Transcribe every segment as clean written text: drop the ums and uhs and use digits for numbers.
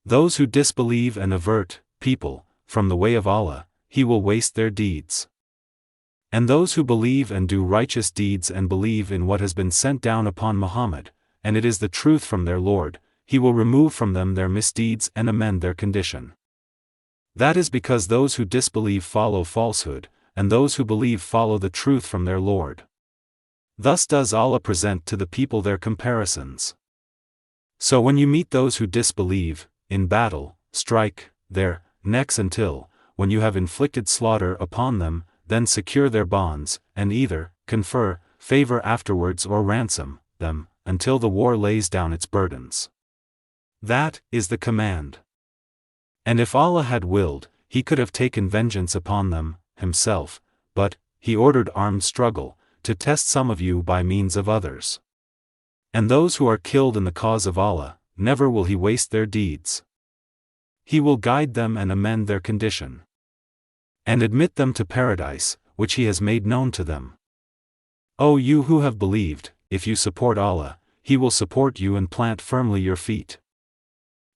Those who disbelieve and avert people from the way of Allah, He will waste their deeds. And those who believe and do righteous deeds and believe in what has been sent down upon Muhammad, and it is the truth from their Lord, He will remove from them their misdeeds and amend their condition. That is because those who disbelieve follow falsehood, and those who believe follow the truth from their Lord. Thus does Allah present to the people their comparisons. So when you meet those who disbelieve, in battle, strike their necks until, when you have inflicted slaughter upon them, then secure their bonds, and either confer favor afterwards or ransom them, until the war lays down its burdens. That is the command. And if Allah had willed, He could have taken vengeance upon them, Himself, but He ordered armed struggle, to test some of you by means of others. And those who are killed in the cause of Allah, never will He waste their deeds. He will guide them and amend their condition, and admit them to paradise, which He has made known to them. O you who have believed, if you support Allah, He will support you and plant firmly your feet.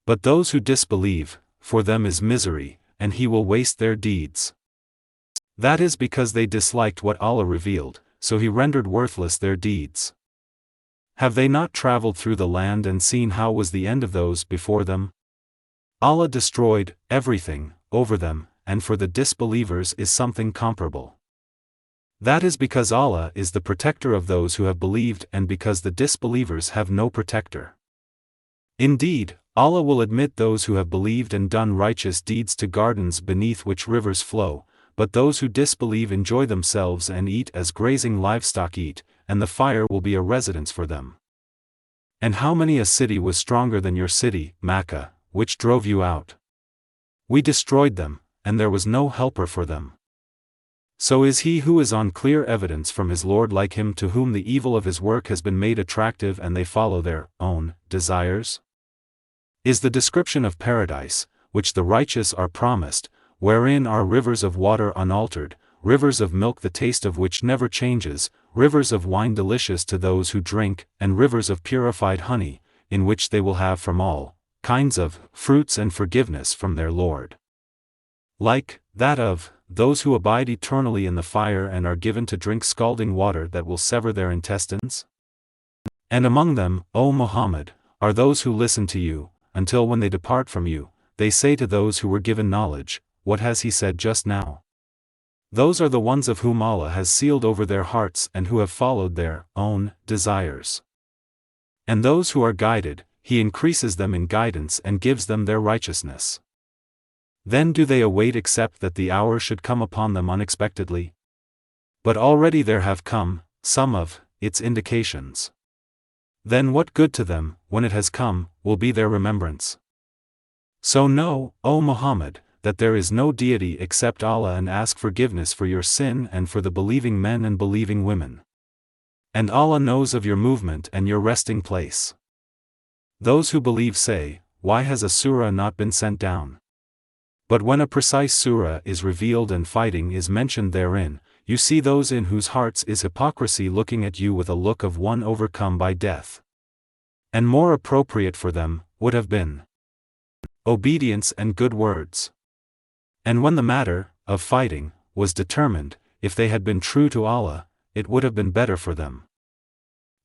But those who disbelieve, for them is misery, and He will waste their deeds. That is because they disliked what Allah revealed, so He rendered worthless their deeds. Have they not traveled through the land and seen how was the end of those before them? Allah destroyed everything over them, and for the disbelievers is something comparable. That is because Allah is the protector of those who have believed and because the disbelievers have no protector. Indeed, Allah will admit those who have believed and done righteous deeds to gardens beneath which rivers flow, but those who disbelieve enjoy themselves and eat as grazing livestock eat, and the fire will be a residence for them. And how many a city was stronger than your city, Makkah, which drove you out? We destroyed them, and there was no helper for them. So is he who is on clear evidence from his Lord like him to whom the evil of his work has been made attractive and they follow their own desires? Is the description of paradise, which the righteous are promised, wherein are rivers of water unaltered, rivers of milk the taste of which never changes, rivers of wine delicious to those who drink, and rivers of purified honey, in which they will have from all kinds of fruits and forgiveness from their Lord. Like that of those who abide eternally in the fire and are given to drink scalding water that will sever their intestines? And among them, O Muhammad, are those who listen to you, until when they depart from you, they say to those who were given knowledge, what has he said just now? Those are the ones of whom Allah has sealed over their hearts and who have followed their own desires. And those who are guided, He increases them in guidance and gives them their righteousness. Then do they await except that the hour should come upon them unexpectedly? But already there have come some of its indications. Then what good to them, when it has come, will be their remembrance? So know, O Muhammad, that there is no deity except Allah, and ask forgiveness for your sin and for the believing men and believing women. And Allah knows of your movement and your resting place. Those who believe say, why has a surah not been sent down? But when a precise surah is revealed and fighting is mentioned therein, you see those in whose hearts is hypocrisy looking at you with a look of one overcome by death. And more appropriate for them would have been obedience and good words. And when the matter of fighting was determined, if they had been true to Allah, it would have been better for them.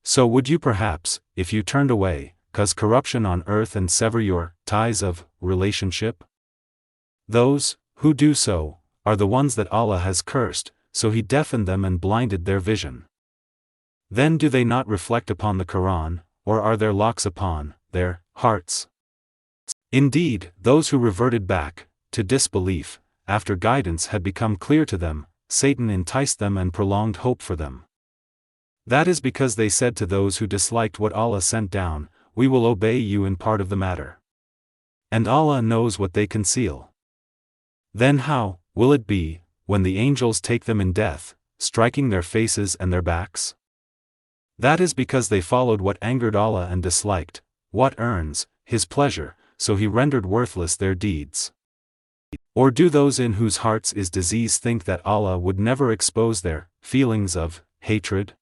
So would you perhaps, if you turned away, cause corruption on earth and sever your ties of relationship? Those who do so are the ones that Allah has cursed, so He deafened them and blinded their vision. Then do they not reflect upon the Quran, or are their locks upon their hearts? Indeed, those who reverted back to disbelief, after guidance had become clear to them, Satan enticed them and prolonged hope for them. That is because they said to those who disliked what Allah sent down, we will obey you in part of the matter. And Allah knows what they conceal. Then how will it be, when the angels take them in death, striking their faces and their backs? That is because they followed what angered Allah and disliked what earns His pleasure, so He rendered worthless their deeds. Or do those in whose hearts is disease think that Allah would never expose their feelings of hatred?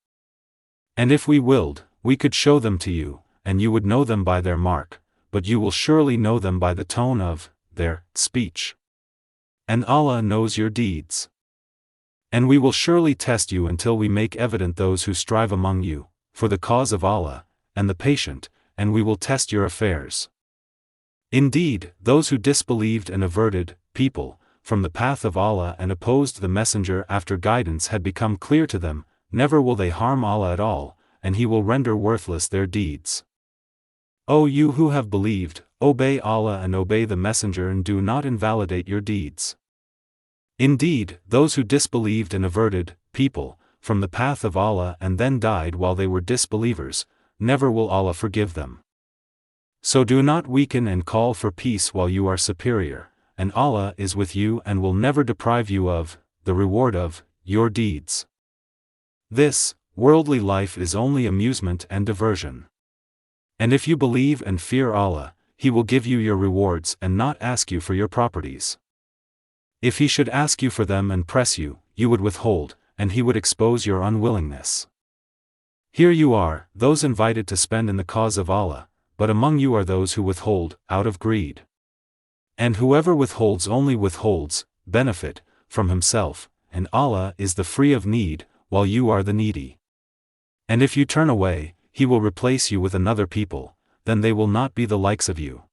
And if we willed, we could show them to you, and you would know them by their mark, but you will surely know them by the tone of their speech. And Allah knows your deeds. And we will surely test you until we make evident those who strive among you, for the cause of Allah, and the patient, and we will test your affairs. Indeed, those who disbelieved and averted people from the path of Allah and opposed the Messenger after guidance had become clear to them, never will they harm Allah at all, and He will render worthless their deeds. O you who have believed, obey Allah and obey the Messenger and do not invalidate your deeds. Indeed, those who disbelieved and averted people from the path of Allah and then died while they were disbelievers, never will Allah forgive them. So do not weaken and call for peace while you are superior, and Allah is with you and will never deprive you of the reward of your deeds. This worldly life is only amusement and diversion. And if you believe and fear Allah, He will give you your rewards and not ask you for your properties. If He should ask you for them and press you, you would withhold, and He would expose your unwillingness. Here you are, those invited to spend in the cause of Allah, but among you are those who withhold, out of greed. And whoever withholds only withholds benefit from himself, and Allah is the free of need, while you are the needy. And if you turn away, He will replace you with another people, then they will not be the likes of you.